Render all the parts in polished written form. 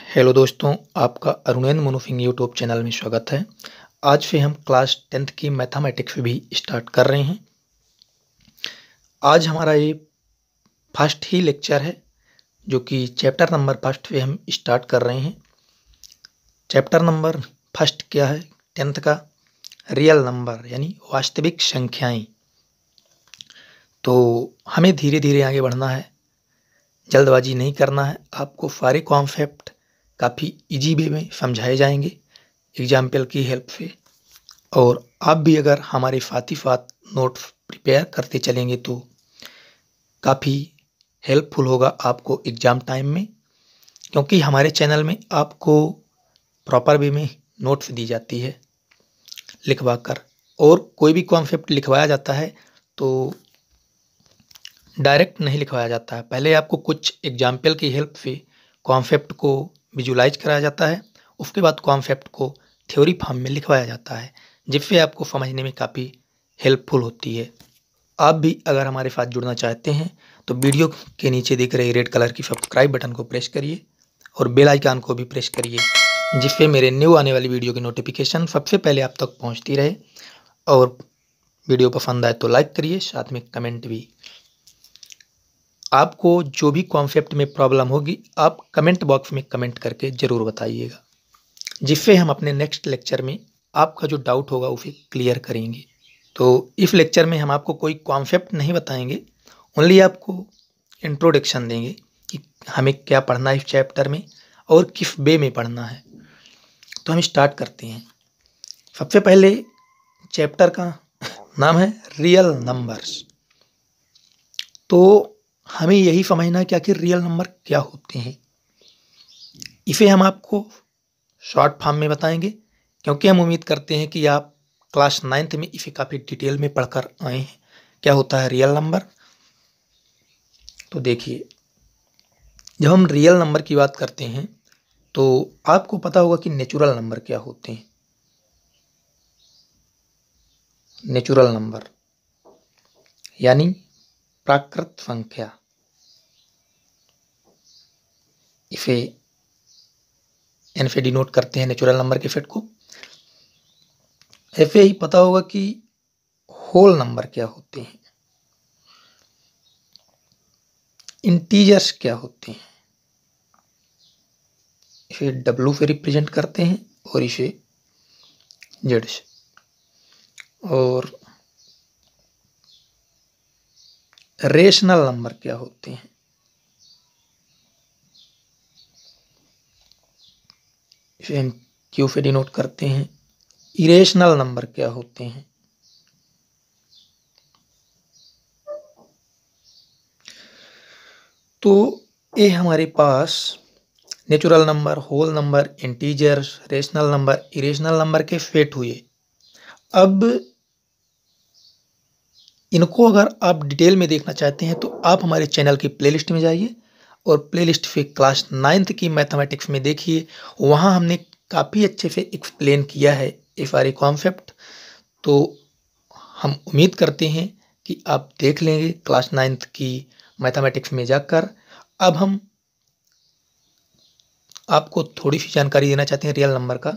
Hello दोस्तों, आपका Arunendra मोनोफिंग YouTube channel में स्वागत है। आज से हम क्लास 10th की मैथमेटिक्स भी स्टार्ट कर रहे हैं। आज हमारा ये फर्स्ट ही लेक्चर है जो कि चैप्टर नंबर फर्स्ट पे हम स्टार्ट कर रहे हैं। चैप्टर नंबर फर्स्ट क्या है? 10th का रियल नंबर यानी वास्तविक संख्याएं। तो हमें धीरे धीरे आगे बढ़ना है, जल्दबाजी नहीं करना है। आपको सारे कॉन्सेप्ट काफ़ी इजी वे में समझाए जाएंगे एग्जाम्पल की हेल्प से, और आप भी अगर हमारे साथ ही साथ नोट्स प्रिपेयर करते चलेंगे तो काफ़ी हेल्पफुल होगा आपको एग्ज़ाम टाइम में, क्योंकि हमारे चैनल में आपको प्रॉपर वे में नोट्स दी जाती है लिखवा कर, और कोई भी कॉन्सेप्ट लिखवाया जाता है तो डायरेक्ट नहीं लिखवाया जाता है। पहले आपको कुछ एग्जाम्पल की हेल्प से कॉन्सेप्ट को विजुलाइज कराया जाता है, उसके बाद कॉन्सेप्ट को थ्योरी फॉर्म में लिखवाया जाता है, जिससे आपको समझने में काफ़ी हेल्पफुल होती है। आप भी अगर हमारे साथ जुड़ना चाहते हैं तो वीडियो के नीचे दिख रहे रेड कलर की सब्सक्राइब बटन को प्रेस करिए और बेल आइकन को भी प्रेस करिए, जिससे मेरे न्यू आने वाली वीडियो की नोटिफिकेशन सबसे पहले आप तक पहुंचती रहे। और वीडियो पसंद आए तो लाइक करिए, साथ में कमेंट भी। आपको जो भी कॉन्सेप्ट में प्रॉब्लम होगी आप कमेंट बॉक्स में कमेंट करके ज़रूर बताइएगा, जिससे हम अपने नेक्स्ट लेक्चर में आपका जो डाउट होगा उसे क्लियर करेंगे। तो इस लेक्चर में हम आपको कोई कॉन्सेप्ट नहीं बताएंगे, ओनली आपको इंट्रोडक्शन देंगे कि हमें क्या पढ़ना है इस चैप्टर में और किस वे में पढ़ना है। तो हम स्टार्ट करते हैं। सबसे पहले चैप्टर का नाम है रियल नंबर्स। तो हमें यही समझना है कि आखिर रियल नंबर क्या होते हैं। इसे हम आपको शॉर्ट फॉर्म में बताएंगे, क्योंकि हम उम्मीद करते हैं कि आप क्लास 9th में इसे काफ़ी डिटेल में पढ़कर आए हैं। क्या होता है रियल नंबर? तो देखिए, जब हम रियल नंबर की बात करते हैं तो आपको पता होगा कि नेचुरल नंबर क्या होते हैं। नेचुरल नंबर यानी प्राकृत संख्या, इसे एन से डिनोट करते हैं नेचुरल नंबर के सेट को। ऐसे ही पता होगा कि होल नंबर क्या होते हैं, इंटीजर्स क्या होते हैं, इसे डब्लू से रिप्रेजेंट करते हैं और इसे जेड से। और रेशनल नंबर क्या होते हैं, इसे हम क्यू से डिनोट करते हैं। इरेशनल नंबर क्या होते हैं, तो ये हमारे पास natural number, whole number, integers, rational number, irrational number के सेट हुए। अब इनको अगर आप डिटेल में देखना चाहते हैं तो आप हमारे चैनल की प्लेलिस्ट में जाइए और प्लेलिस्ट से क्लास 9th की मैथमेटिक्स में देखिए। वहाँ हमने काफ़ी अच्छे से एक्सप्लेन किया है ये सारे कॉन्सेप्ट। तो हम उम्मीद करते हैं कि आप देख लेंगे क्लास 9th की मैथमेटिक्स में जाकर। अब हम आपको थोड़ी सी जानकारी देना चाहते हैं रियल नंबर का,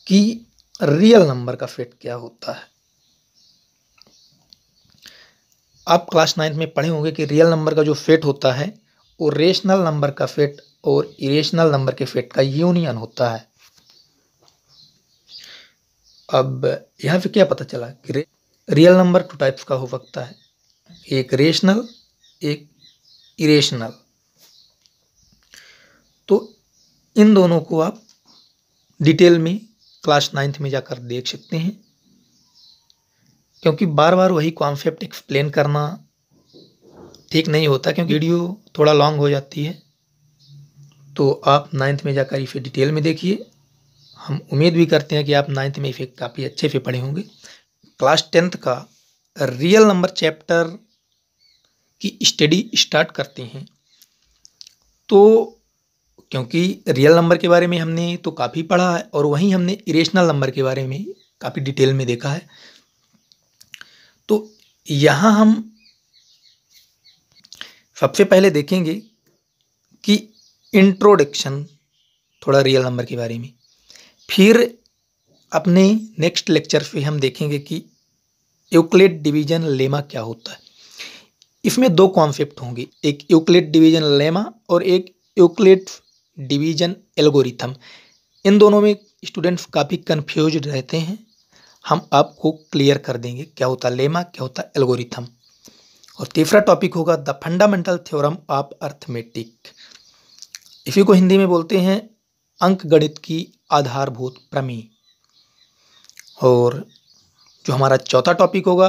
कि रियल नंबर का सेट क्या होता है। आप क्लास 9th में पढ़े होंगे कि रियल नंबर का जो सेट होता है वो रेशनल नंबर का सेट और इरेशनल नंबर के सेट का यूनियन होता है। अब यहाँ पे क्या पता चला कि रियल नंबर 2 टाइप्स का हो सकता है, एक रेशनल, एक इरेशनल। तो इन दोनों को आप डिटेल में क्लास 9th में जाकर देख सकते हैं, क्योंकि बार बार वही कॉन्सेप्ट एक्सप्लेन करना ठीक नहीं होता, क्योंकि वीडियो थोड़ा लॉन्ग हो जाती है। तो आप 9th में जाकर इसे डिटेल में देखिए। हम उम्मीद भी करते हैं कि आप 9th में इसे काफ़ी अच्छे से पढ़े होंगे। क्लास 10th का रियल नंबर चैप्टर की स्टडी स्टार्ट करते हैं। तो क्योंकि रियल नंबर के बारे में हमने तो काफ़ी पढ़ा है और वहीं हमने इरेशनल नंबर के बारे में काफ़ी डिटेल में देखा है। तो यहाँ हम सबसे पहले देखेंगे कि इंट्रोडक्शन, थोड़ा रियल नंबर के बारे में। फिर अपने नेक्स्ट लेक्चर पे हम देखेंगे कि यूक्लिड डिवीजन लेमा क्या होता है। इसमें दो कॉन्सेप्ट होंगे, एक यूक्लिड डिवीजन लेमा और एक यूक्लिड डिवीजन एल्गोरिथम। इन दोनों में स्टूडेंट्स काफ़ी कंफ्यूज रहते हैं, हम आपको क्लियर कर देंगे क्या होता है लेमा, क्या होता है एल्गोरिथम। और तीसरा टॉपिक होगा the fundamental theorem of arithmetic. इसी को हिंदी में बोलते हैं अंक गणित की आधारभूत प्रमेय। और जो हमारा चौथा टॉपिक होगा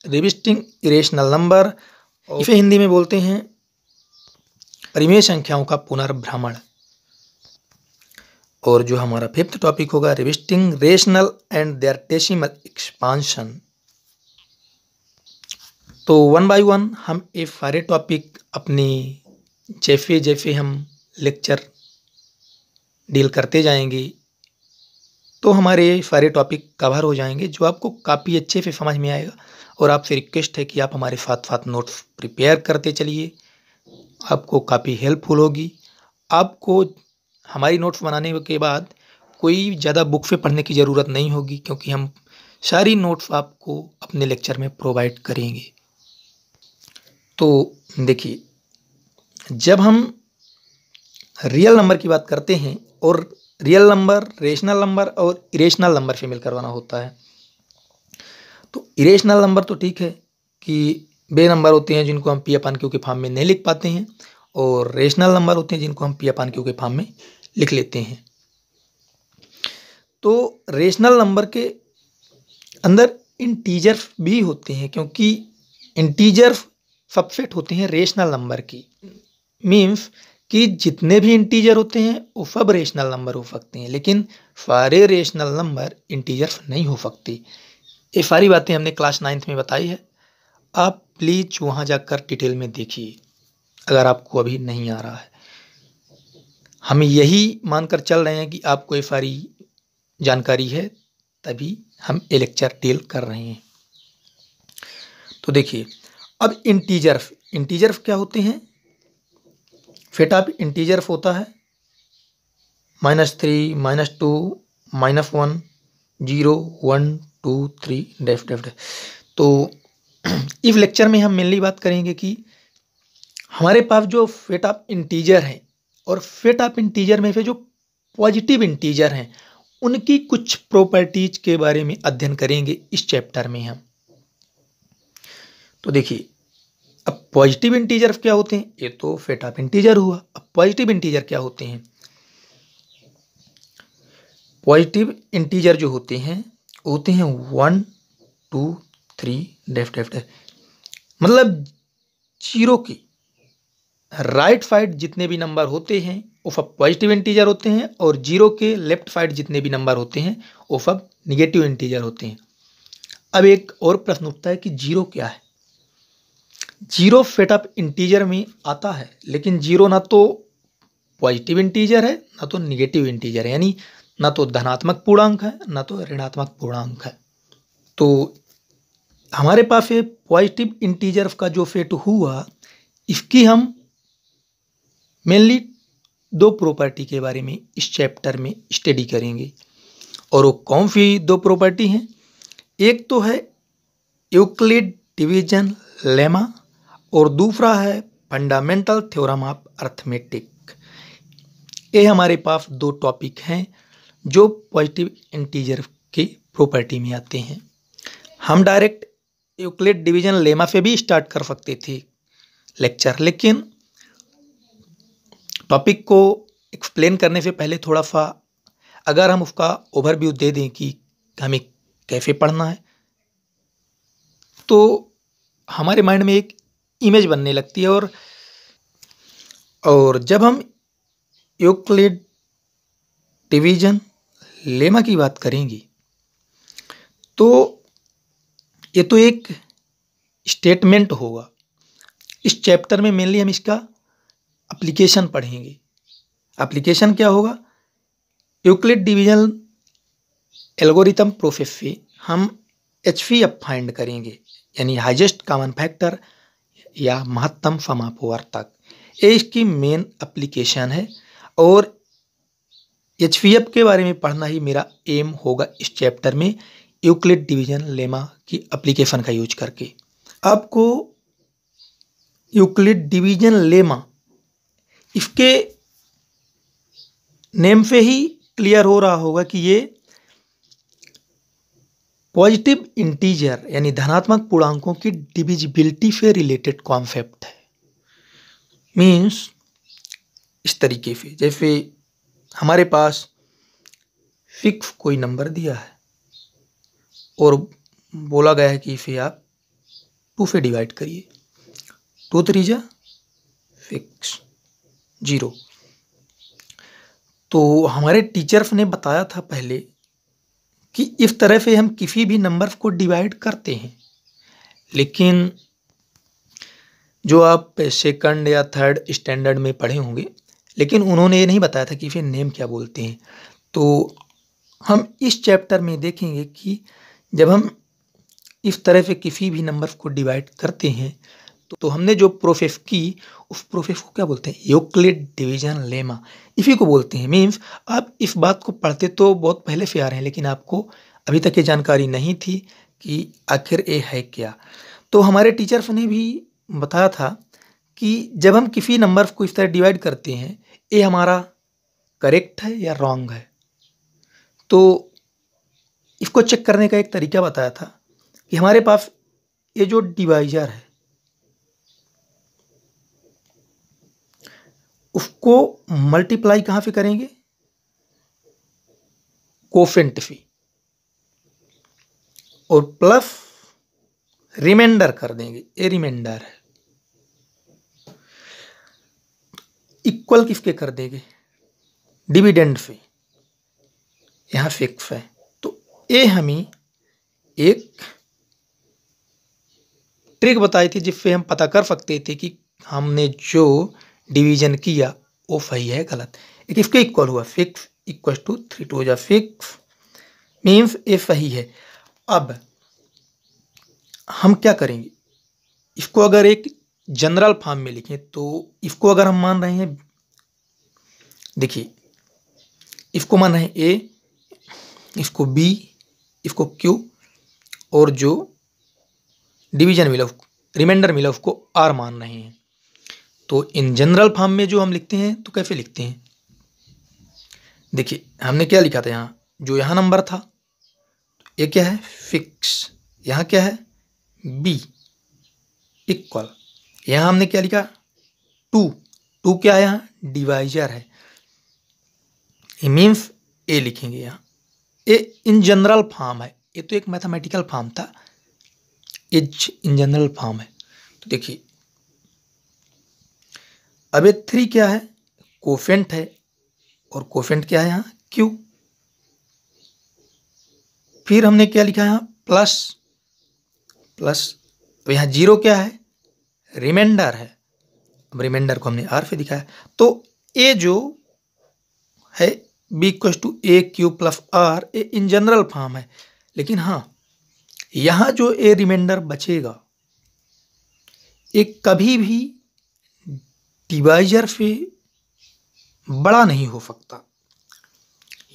रिविस्टिंग इरेशनल नंबर, इसे हिंदी में बोलते हैं परिमेय संख्याओं का पुनर्भ्रमण। और जो हमारा फिफ्थ टॉपिक होगा revisiting rational and their decimal expansion. तो वन बाय वन हम ये सारे टॉपिक अपने जैसे जैसे हम लेक्चर डील करते जाएंगे तो हमारे सारे टॉपिक कवर हो जाएंगे, जो आपको काफ़ी अच्छे से समझ में आएगा। और आपसे रिक्वेस्ट है कि आप हमारे साथ साथ नोट्स प्रिपेयर करते चलिए, आपको काफ़ी हेल्पफुल होगी। आपको हमारी नोट्स बनाने के बाद कोई ज़्यादा बुक से पढ़ने की ज़रूरत नहीं होगी, क्योंकि हम सारी नोट्स आपको अपने लेक्चर में प्रोवाइड करेंगे। तो देखिए, जब हम रियल नंबर की बात करते हैं और रियल नंबर, रेशनल नंबर और इरेशनल नंबर से मिल करवाना होता है, तो इरेशनल नंबर तो ठीक है कि वे नंबर होते हैं जिनको हम पी अपान क्यू के फॉर्म में नहीं लिख पाते हैं, और रेशनल नंबर होते हैं जिनको हम पी अपान क्यू के फॉर्म में लिख लेते हैं। तो रेशनल नंबर के अंदर इंटीजर भी होते हैं, क्योंकि इंटीजर सबसेट होते हैं रेशनल नंबर की। मीन्स कि जितने भी इंटीजर होते हैं वो सब रेशनल नंबर हो सकते हैं, लेकिन सारे रेशनल नंबर इंटीजर नहीं हो सकते। ये सारी बातें हमने क्लास 9th में बताई है, आप प्लीज़ वहाँ जाकर डिटेल में देखिए अगर आपको अभी नहीं आ रहा है। हम यही मानकर चल रहे हैं कि आपको ये सारी जानकारी है, तभी हम ये लेक्चर डील कर रहे हैं। तो देखिए, अब इंटीजर क्या होते हैं। सेट ऑफ इंटीजर होता है -3, -2, -1, 0, 1, 2, 3 डैश डैश डैश। तो इस लेक्चर में हम मेनली बात करेंगे कि हमारे पास जो सेट ऑफ इंटीजर हैं और सेट ऑफ इंटीजर में से जो पॉजिटिव इंटीजर हैं उनकी कुछ प्रॉपर्टीज के बारे में अध्ययन करेंगे इस चैप्टर में हम। तो देखिए, अब पॉजिटिव इंटीजर क्या होते हैं, ये तो सेट ऑफ इंटीजर हुआ। अब पॉजिटिव इंटीजर क्या होते हैं। पॉजिटिव इंटीजर जो होते हैं 1, 2, 3 डैश डैश डैश, मतलब जीरो की राइट साइड जितने भी नंबर होते हैं वो सब पॉजिटिव इंटीजर होते हैं, और जीरो के लेफ्ट साइड जितने भी नंबर होते हैं वो सब निगेटिव इंटीजर होते हैं। अब एक और प्रश्न उठता है कि जीरो क्या है। जीरो सेट ऑफ इंटीजर में आता है, लेकिन जीरो ना तो पॉजिटिव इंटीजर है ना तो निगेटिव इंटीजर है, यानी ना तो धनात्मक पूर्णांक है ना तो ऋणात्मक पूर्णांक है। तो हमारे पास ये पॉजिटिव इंटीजर का जो सेट हुआ, इसकी हम मेनली दो प्रॉपर्टी के बारे में इस चैप्टर में स्टडी करेंगे। और वो कौन सी दो प्रॉपर्टी हैं। एक तो है यूक्लिड डिवीजन लेमा और दूसरा है फंडामेंटल थ्योरम ऑफ अर्थमेटिक। ये हमारे पास दो टॉपिक हैं जो पॉजिटिव इंटीजर की प्रॉपर्टी में आते हैं। हम डायरेक्ट यूक्लिड डिवीजन लेमा से भी स्टार्ट कर सकते थे लेक्चर, लेकिन टॉपिक को एक्सप्लेन करने से पहले थोड़ा सा अगर हम उसका ओवरव्यू दे दें कि हमें कैसे पढ़ना है, तो हमारे माइंड में एक इमेज बनने लगती है। और जब हम यूक्लिड डिवीजन लेमा की बात करेंगे तो ये तो एक स्टेटमेंट होगा। इस चैप्टर में मेनली हम इसका एप्लीकेशन पढ़ेंगे। एप्लीकेशन क्या होगा, यूक्लिड डिवीजन एल्गोरिथम प्रोसेस से हम HCF फाइंड करेंगे, यानी हाईएस्ट कॉमन फैक्टर या महत्तम समापवर्तक। ये इसकी मेन एप्लीकेशन है और एचवीएफ के बारे में पढ़ना ही मेरा एम होगा इस चैप्टर में, यूक्लिड डिवीजन लेमा की एप्लीकेशन का यूज करके। आपको यूक्लिड डिवीजन लेमा इसके नेम से ही क्लियर हो रहा होगा कि ये पॉजिटिव इंटीजर यानी धनात्मक पूर्णांकों की डिविजिबिलिटी से रिलेटेड कॉन्सेप्ट है। मीन्स इस तरीके से, जैसे हमारे पास फिक्स कोई नंबर दिया है और बोला गया है कि इसे आप 2 से डिवाइड करिए, 2 3 जा 6 0। तो हमारे टीचर्स ने बताया था पहले कि इस तरह से हम किसी भी नंबर को डिवाइड करते हैं, लेकिन जो आप सेकंड या थर्ड स्टैंडर्ड में पढ़े होंगे, लेकिन उन्होंने ये नहीं बताया था कि इसे नेम क्या बोलते हैं। तो हम इस चैप्टर में देखेंगे कि जब हम इस तरह से किसी भी नंबर को डिवाइड करते हैं तो हमने जो प्रोसेस की उस प्रोसेस को क्या बोलते हैं, यूक्लिड डिवीजन लेमा, इसी को बोलते हैं। मीन्स आप इस बात को पढ़ते तो बहुत पहले से आ रहे हैं, लेकिन आपको अभी तक ये जानकारी नहीं थी कि आखिर ये है क्या। तो हमारे टीचर्स ने भी बताया था कि जब हम किसी नंबर को इस तरह डिवाइड करते हैं, ये हमारा करेक्ट है या रॉन्ग है। तो इसको चेक करने का एक तरीका बताया था कि हमारे पास ये जो डिवाइजर है उसको मल्टीप्लाई कहाँ से करेंगे, कोफिशिएंट से, और प्लस रिमाइंडर कर देंगे, ये रिमाइंडर है। इक्वल किसके कर देंगे, डिविडेंड से, यहाँ फिक्स है। तो ये हमें एक ट्रिक बताई थी जिससे हम पता कर सकते थे कि हमने जो डिवीजन किया वो सही है गलत। एक इसके इक्वल हुआ, 6 इक्वल टू 3 2 जा 6, मीन्स ये सही है। अब हम क्या करेंगे, इसको अगर एक जनरल फॉर्म में लिखें तो इसको अगर हम मान रहे हैं, देखिए इसको मान रहे हैं ए, इसको बी, इसको क्यू, और जो डिवीजन मिला रिमाइंडर मिला उसको आर मान रहे हैं। तो इन जनरल फॉर्म में जो हम लिखते हैं तो कैसे लिखते हैं, देखिए हमने क्या लिखा था, यहाँ जो यहाँ नंबर था ये क्या है, फिक्स, यहाँ क्या है, बी इक्वल, यहाँ हमने क्या लिखा, 2 क्या है, यहाँ डिवाइजर है, ये मीन्स ए लिखेंगे यहाँ। ये इन जनरल फॉर्म है, ये तो एक मैथमेटिकल फॉर्म था, इज इन जनरल फॉर्म है। तो देखिए अब ये 3 क्या है, कोफिशिएंट है, और कोफिशिएंट क्या है यहाँ, क्यू। फिर हमने क्या लिखा है यहाँ, प्लस, तो यहाँ 0 क्या है, रिमाइंडर है। अब रिमाइंडर को हमने आर से दिखाया, तो ए जो है b equal to a q plus r, a in general form है। लेकिन हाँ, यहाँ जो ए रिमाइंडर बचेगा ये कभी भी डिवाइजर से बड़ा नहीं हो सकता,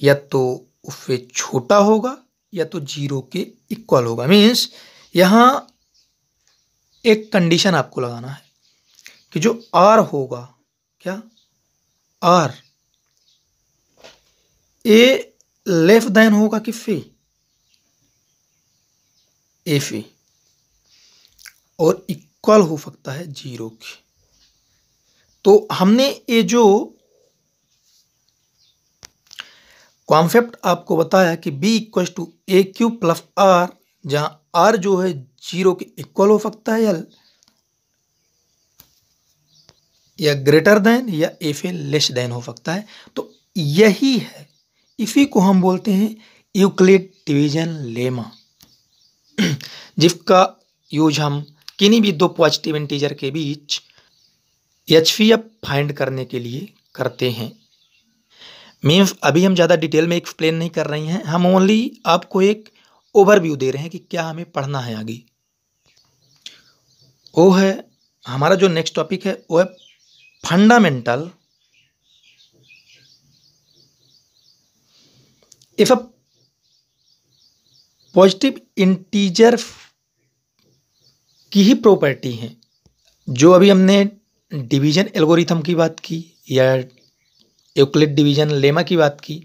या तो उससे छोटा होगा या तो 0 के इक्वल होगा। मीन्स यहाँ एक कंडीशन आपको लगाना है कि जो आर होगा, क्या आर ए लेस देन होगा किससे, ए से, और इक्वल हो सकता है 0 के। तो हमने ये जो कॉन्सेप्ट आपको बताया कि b equal to a q plus r, जहाँ आर जो है 0 के इक्वल हो सकता है या ग्रेटर देन या ए से लेस देन हो सकता है। तो यही है, इसी को हम बोलते हैं यूक्लिड डिवीजन लेमा, जिसका यूज हम किन्हीं भी 2 पॉजिटिव इंटीजर के बीच एचसीएफ फाइंड करने के लिए करते हैं। मीन्स अभी हम ज़्यादा डिटेल में एक्सप्लेन नहीं कर रहे हैं, हम ओनली आपको एक ओवरव्यू दे रहे हैं कि क्या हमें पढ़ना है आगे। वो है हमारा जो नेक्स्ट टॉपिक है वो है fundamental if a positive integer की ही प्रॉपर्टी है, जो अभी हमने डिवीजन एल्गोरिथम की बात की या यूक्लिड डिवीजन लेमा की बात की,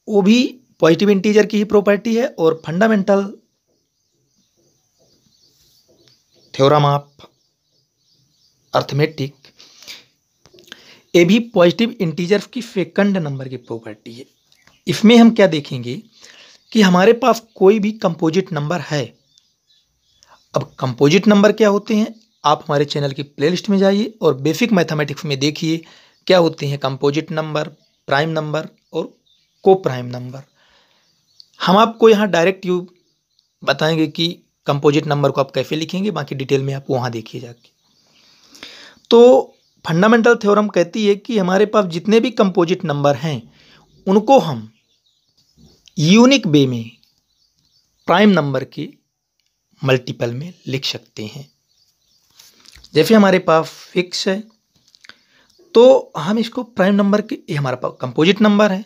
वो भी पॉजिटिव इंटीजर की ही प्रॉपर्टी है। और फंडामेंटल थ्योरम ऑफ अर्थमेटिक ये भी पॉजिटिव इंटीजर की सेकंड नंबर की प्रॉपर्टी है। इसमें हम क्या देखेंगे कि हमारे पास कोई भी कंपोजिट नंबर है। अब कंपोजिट नंबर क्या होते हैं, आप हमारे चैनल की प्लेलिस्ट में जाइए और बेसिक मैथमेटिक्स में देखिए क्या होते हैं कंपोजिट नंबर, प्राइम नंबर और को प्राइम नंबर। हम आपको यहाँ डायरेक्ट यू बताएंगे कि कंपोजिट नंबर को आप कैसे लिखेंगे, बाकी डिटेल में आप वहाँ देखिए जाके। तो फंडामेंटल थ्योरम कहती है कि हमारे पास जितने भी कंपोजिट नंबर हैं उनको हम यूनिक वे में प्राइम नंबर के मल्टीपल में लिख सकते हैं। जैसे हमारे पास फिक्स है तो हम इसको प्राइम नंबर के, ये हमारे पास कंपोजिट नंबर है,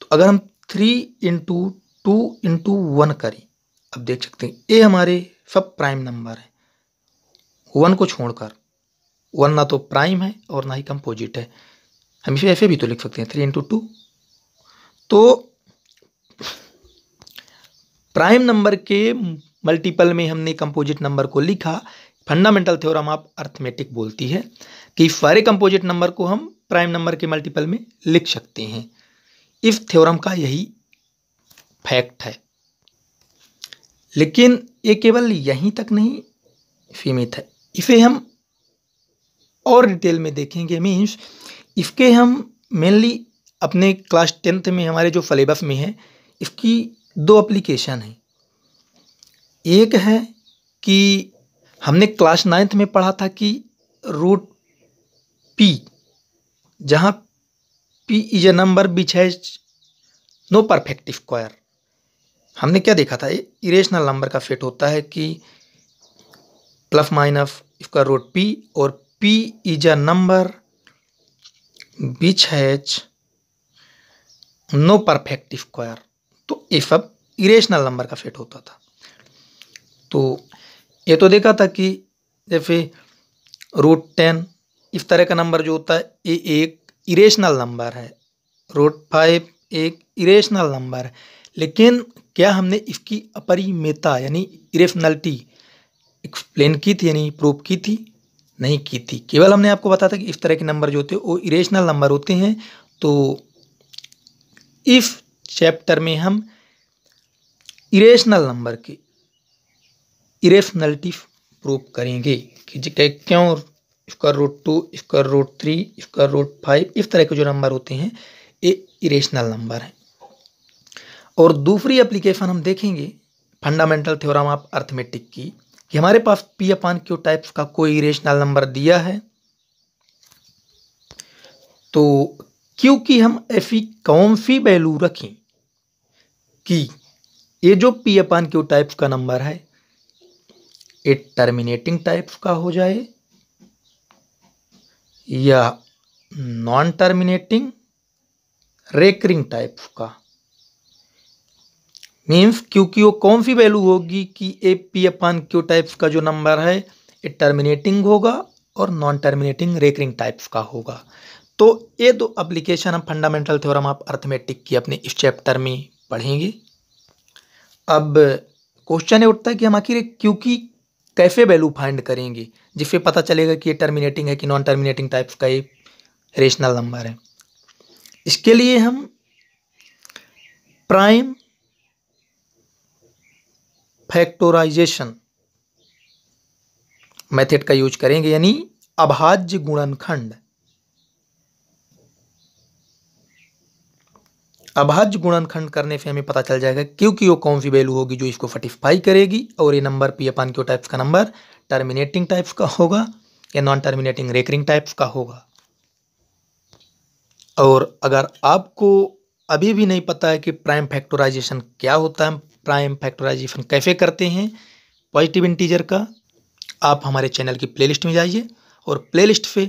तो अगर हम 3 इंटू 2 इंटू 1 करें, अब देख सकते हैं ये हमारे सब प्राइम नंबर है, 1 को छोड़कर। 1 ना तो प्राइम है और ना ही कंपोजिट है। हम इसे ऐसे भी तो लिख सकते हैं 3 इंटू 2। तो प्राइम नंबर के मल्टीपल में हमने कंपोजिट नंबर को लिखा। फंडामेंटल थ्योरम ऑफ अर्थमेटिक बोलती है कि सारे कंपोजिट नंबर को हम प्राइम नंबर के मल्टीपल में लिख सकते हैं। इस थ्योरम का यही फैक्ट है, लेकिन ये केवल यहीं तक नहीं सीमित है, इसे हम और डिटेल में देखेंगे। मीन्स इसके हम मेनली अपने क्लास 10th में हमारे जो सिलेबस में है, इसकी 2 एप्लीकेशन हैं। एक है कि हमने क्लास 9th में पढ़ा था कि रूट पी, जहाँ p is a number which has no perfect square. हमने क्या देखा था, इरेशनल नंबर का सेट होता है कि प्लस माइनस इसका रूट पी, और p is a number which has no perfect square. तो ये सब इरेशनल नंबर का सेट होता था। तो ये तो देखा था कि जैसे रूट 10 इस तरह का नंबर जो होता है ये एक इरेशनल नंबर है, रूट 5 एक इरेशनल नंबर है। लेकिन क्या हमने इसकी अपरिमेयता यानी इरेशनलिटी एक्सप्लेन की थी, यानी प्रूव की थी? नहीं की थी। केवल हमने आपको बताया था कि इस तरह के नंबर जो होते हैं वो इरेशनल नंबर होते हैं। तो इस चैप्टर में हम इरेशनल नंबर की इरेशनलिटी प्रूव करेंगे कि क्यों इसका रूट 2, इसका रूट 3, इसका रूट 5 इस तरह के जो नंबर होते हैं ये इरेशनल नंबर हैं। और दूसरी एप्लीकेशन हम देखेंगे फंडामेंटल थ्योरम ऑफ अर्थमेटिक की, कि हमारे पास पी अपान क्यू टाइप्स का कोई इरेशनल नंबर दिया है, तो क्योंकि हम ऐसी कौन सी वैल्यू रखें कि ये जो पी अपान क्यू टाइप्स का नंबर है ये टर्मिनेटिंग टाइप्स का हो जाए या नॉन टर्मिनेटिंग रेकरिंग टाइप्स का। मीन्स क्योंकि वो कौन सी वैल्यू होगी कि A P upon Q types का जो नंबर है ये टर्मिनेटिंग होगा और नॉन टर्मिनेटिंग रेकरिंग टाइप्स का होगा। तो ये 2 एप्लीकेशन हम फंडामेंटल थ्योरम ऑफ अर्थमेटिक की अपने इस चैप्टर में पढ़ेंगे। अब क्वेश्चन ये उठता है कि हम आखिर क्यू की कैसे वैल्यू फाइंड करेंगे जिससे पता चलेगा कि ये टर्मिनेटिंग है कि नॉन टर्मिनेटिंग टाइप्स का एक रेशनल नंबर है। इसके लिए हम प्राइम फैक्टराइजेशन मेथड का यूज करेंगे, यानी अभाज्य गुणनखंड। अभाज्य गुणनखंड करने से हमें पता चल जाएगा क्योंकि वो कौन सी वैल्यू होगी जो इसको सेटिस्फाई करेगी, और ये नंबर पी अपान क्यू टाइप्स का नंबर टर्मिनेटिंग टाइप्स का होगा या नॉन टर्मिनेटिंग रेकरिंग टाइप्स का होगा। और अगर आपको अभी भी नहीं पता है कि प्राइम फैक्टराइजेशन क्या होता है, प्राइम फैक्टराइजेशन कैसे करते हैं पॉजिटिव इंटीजर का, आप हमारे चैनल की प्लेलिस्ट में जाइए और प्लेलिस्ट से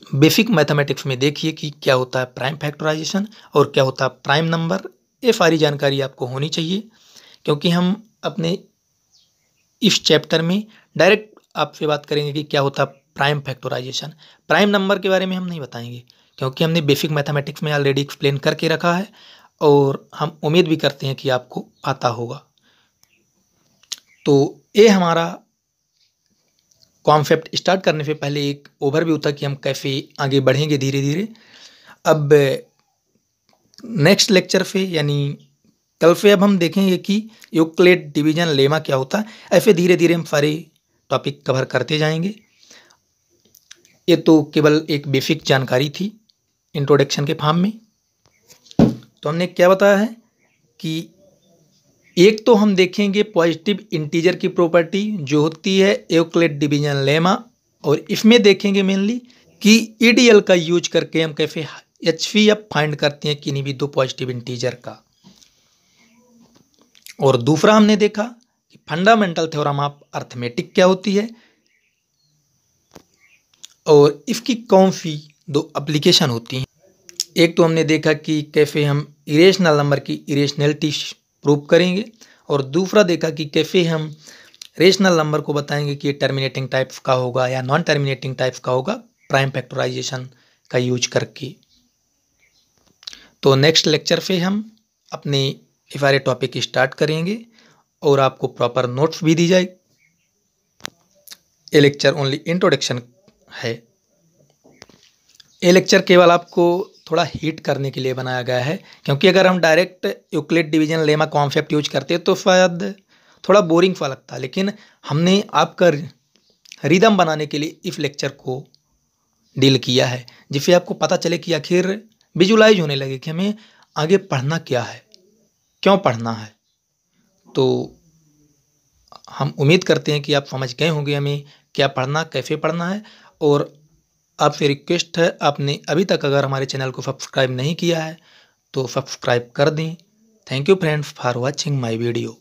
बेसिक मैथमेटिक्स में देखिए कि क्या होता है प्राइम फैक्टराइजेशन और क्या होता है प्राइम नंबर। ये सारी जानकारी आपको होनी चाहिए, क्योंकि हम अपने इस चैप्टर में डायरेक्ट आपसे बात करेंगे कि क्या होता है प्राइम फैक्टराइजेशन। प्राइम नंबर के बारे में हम नहीं बताएंगे, क्योंकि हमने बेसिक मैथमेटिक्स में ऑलरेडी एक्सप्लेन करके रखा है और हम उम्मीद भी करते हैं कि आपको आता होगा। तो ये हमारा कॉन्सेप्ट स्टार्ट करने से पहले एक ओवरव्यू था कि हम कैसे आगे बढ़ेंगे धीरे धीरे। अब नेक्स्ट लेक्चर से यानी कल से अब हम देखेंगे कि यूक्लिड डिवीजन लेमा क्या होता है। ऐसे धीरे धीरे हम सारे टॉपिक कवर करते जाएंगे। ये तो केवल एक बेसिक जानकारी थी इंट्रोडक्शन के फॉर्म में। तो हमने क्या बताया है कि एक तो हम देखेंगे पॉजिटिव इंटीजर की प्रॉपर्टी जो होती है यूक्लिड डिवीजन लेमा, और इसमें देखेंगे मेनली कि ईडीएल का यूज करके हम कैसे एचसीएफ फाइंड करते हैं किन्हीं भी दो पॉजिटिव इंटीजर का। और दूसरा हमने देखा कि फंडामेंटल थ्योरम ऑफ अर्थमेटिक क्या होती है और इसकी कौन सी दो एप्लीकेशन होती हैं। एक तो हमने देखा कि कैसे हम इरेशनल नंबर की इरेशनलिटी प्रूव करेंगे, और दूसरा देखा कि कैसे हम रेशनल नंबर को बताएंगे कि ये टर्मिनेटिंग टाइप का होगा या नॉन टर्मिनेटिंग टाइप का होगा प्राइम फैक्टराइजेशन का यूज करके। तो नेक्स्ट लेक्चर से हम अपने सारे टॉपिक स्टार्ट करेंगे और आपको प्रॉपर नोट्स भी दी जाए। ये लेक्चर ओनली इंट्रोडक्शन है। ये लेक्चर केवल आपको थोड़ा हीट करने के लिए बनाया गया है, क्योंकि अगर हम direct Euclid division lemma concept use करते तो शायद थोड़ा बोरिंग सा लगता, लेकिन हमने आपका रिदम बनाने के लिए इस लेक्चर को डील किया है, जिससे आपको पता चले कि आखिर विजुलाइज होने लगे कि हमें आगे पढ़ना क्या है, क्यों पढ़ना है। तो हम उम्मीद करते हैं कि आप समझ गए होंगे हमें क्या पढ़ना, कैसे पढ़ना है। और आपसे रिक्वेस्ट है, आपने अभी तक अगर हमारे चैनल को सब्सक्राइब नहीं किया है तो सब्सक्राइब कर दें। Thank you friends for watching my video.